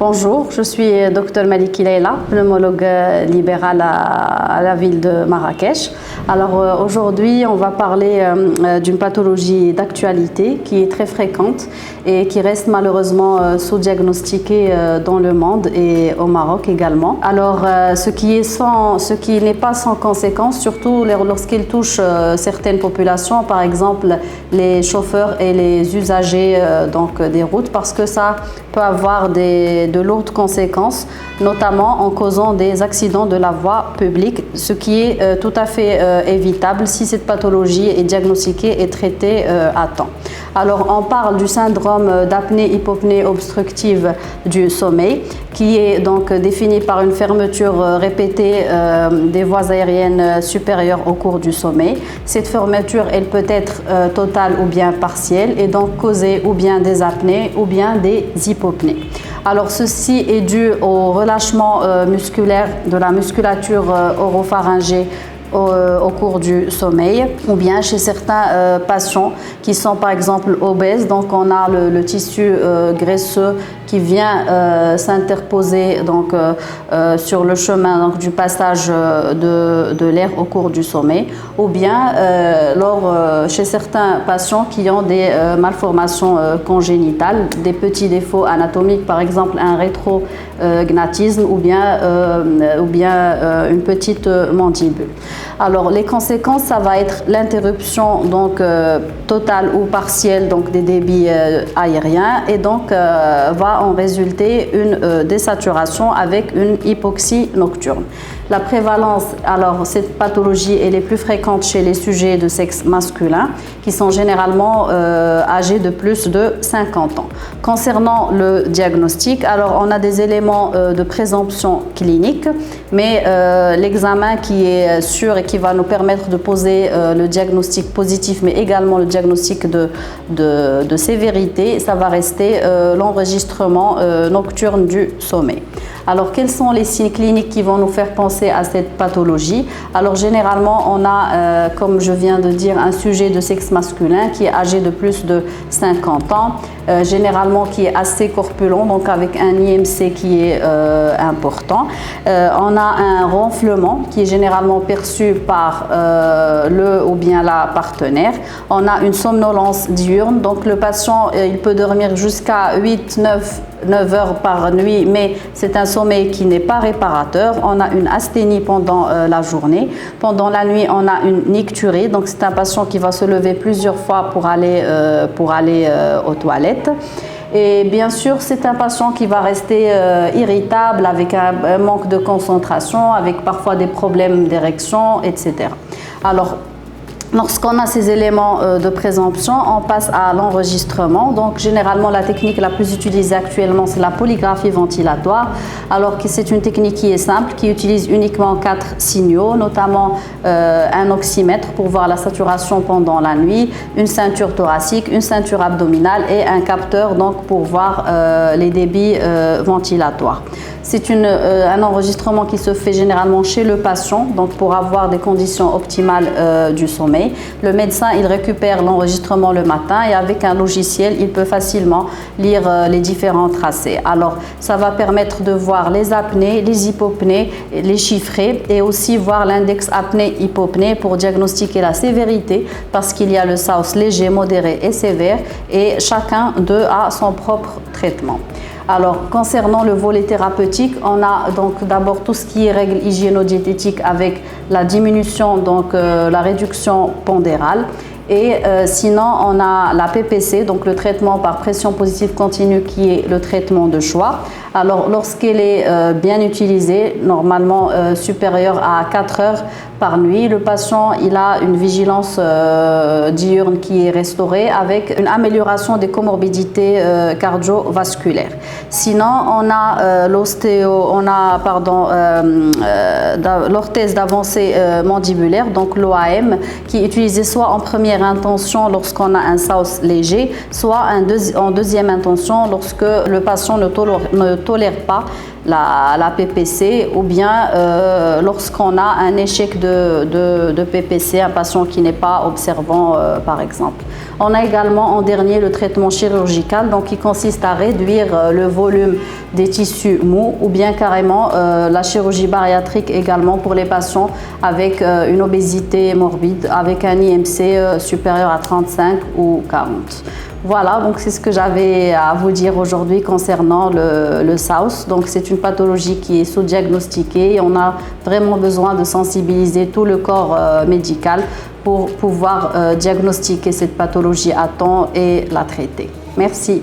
Bonjour, je suis Dr Maliki Leila, pneumologue libérale à la ville de Marrakech. Alors aujourd'hui, on va parler d'une pathologie d'actualité qui est très fréquente et qui reste malheureusement sous-diagnostiquée dans le monde et au Maroc également. Alors ce qui n'est pas sans conséquence, surtout lorsqu'il touche certaines populations, par exemple les chauffeurs et les usagers des routes, parce que ça peut avoir de lourdes conséquences, notamment en causant des accidents de la voie publique, ce qui est tout à fait évitable si cette pathologie est diagnostiquée et traitée à temps. Alors on parle du syndrome d'apnée-hypopnée obstructive du sommeil, qui est donc défini par une fermeture répétée des voies aériennes supérieures au cours du sommeil. Cette fermeture, elle peut être totale ou bien partielle et donc causer ou bien des apnées ou bien des hypopnées. Alors ceci est dû au relâchement musculaire de la musculature oropharyngée au cours du sommeil, ou bien chez certains patients qui sont par exemple obèses. Donc on a le tissu graisseux qui vient s'interposer sur le chemin du passage de l'air au cours du sommeil, ou bien chez certains patients qui ont des malformations congénitales, des petits défauts anatomiques, par exemple un rétrognatisme ou bien une petite mandibule. Alors les conséquences, ça va être l'interruption totale ou partielle des débits aériens, et donc va en résulter une désaturation avec une hypoxie nocturne. La prévalence, alors cette pathologie, elle est plus fréquente chez les sujets de sexe masculin qui sont généralement âgés de plus de 50 ans. Concernant le diagnostic, alors on a des éléments de présomption clinique, mais l'examen qui est sûr et qui va nous permettre de poser le diagnostic positif, mais également le diagnostic de sévérité, ça va rester l'enregistrement nocturne du sommeil. Alors, quels sont les signes cliniques qui vont nous faire penser à cette pathologie? Alors, généralement, on a, comme je viens de dire, un sujet de sexe masculin qui est âgé de plus de 50 ans, généralement qui est assez corpulent, donc avec un IMC qui est important. On a un ronflement qui est généralement perçu par le ou bien la partenaire. On a une somnolence diurne, donc le patient, il peut dormir jusqu'à 9 heures par nuit, mais c'est un sommeil qui n'est pas réparateur. On a une asthénie pendant la journée. Pendant la nuit, on a une nicturie, donc c'est un patient qui va se lever plusieurs fois pour aller aux toilettes. Et bien sûr, c'est un patient qui va rester irritable, avec un manque de concentration, avec parfois des problèmes d'érection, etc. Alors, lorsqu'on a ces éléments de présomption, on passe à l'enregistrement. Donc, généralement, la technique la plus utilisée actuellement, c'est la polygraphie ventilatoire. Alors que c'est une technique qui est simple, qui utilise uniquement 4 signaux, notamment un oxymètre pour voir la saturation pendant la nuit, une ceinture thoracique, une ceinture abdominale et un capteur pour voir les débits ventilatoires. C'est un enregistrement qui se fait généralement chez le patient, donc pour avoir des conditions optimales du sommeil. Le médecin, il récupère l'enregistrement le matin et avec un logiciel, il peut facilement lire les différents tracés. Alors, ça va permettre de voir les apnées, les hypopnées, les chiffrer, et aussi voir l'index apnée-hypopnée pour diagnostiquer la sévérité, parce qu'il y a le SAOS léger, modéré et sévère, et chacun d'eux a son propre traitement. Alors, concernant le volet thérapeutique, on a donc d'abord tout ce qui est règles hygiéno-diététiques avec la diminution, la réduction pondérale. Et sinon, on a la PPC, donc le traitement par pression positive continue, qui est le traitement de choix. Alors, lorsqu'elle est bien utilisée, normalement supérieure à 4 heures par nuit, le patient il a une vigilance diurne qui est restaurée avec une amélioration des comorbidités cardiovasculaires. Sinon, on a l'orthèse d'avancée mandibulaire, donc l'OAM, qui est utilisée soit en première intention lorsqu'on a un SAOS léger, soit en deuxième intention lorsque le patient ne tolère pas la PPC, ou bien lorsqu'on a un échec de PPC, un patient qui n'est pas observant par exemple. On a également en dernier le traitement chirurgical, donc qui consiste à réduire le volume des tissus mous ou bien carrément la chirurgie bariatrique également pour les patients avec une obésité morbide, avec un IMC supérieur à 35 ou 40. Voilà, donc c'est ce que j'avais à vous dire aujourd'hui concernant le SAUS. Donc c'est une pathologie qui est sous-diagnostiquée et on a vraiment besoin de sensibiliser tout le corps médical pour pouvoir diagnostiquer cette pathologie à temps et la traiter. Merci.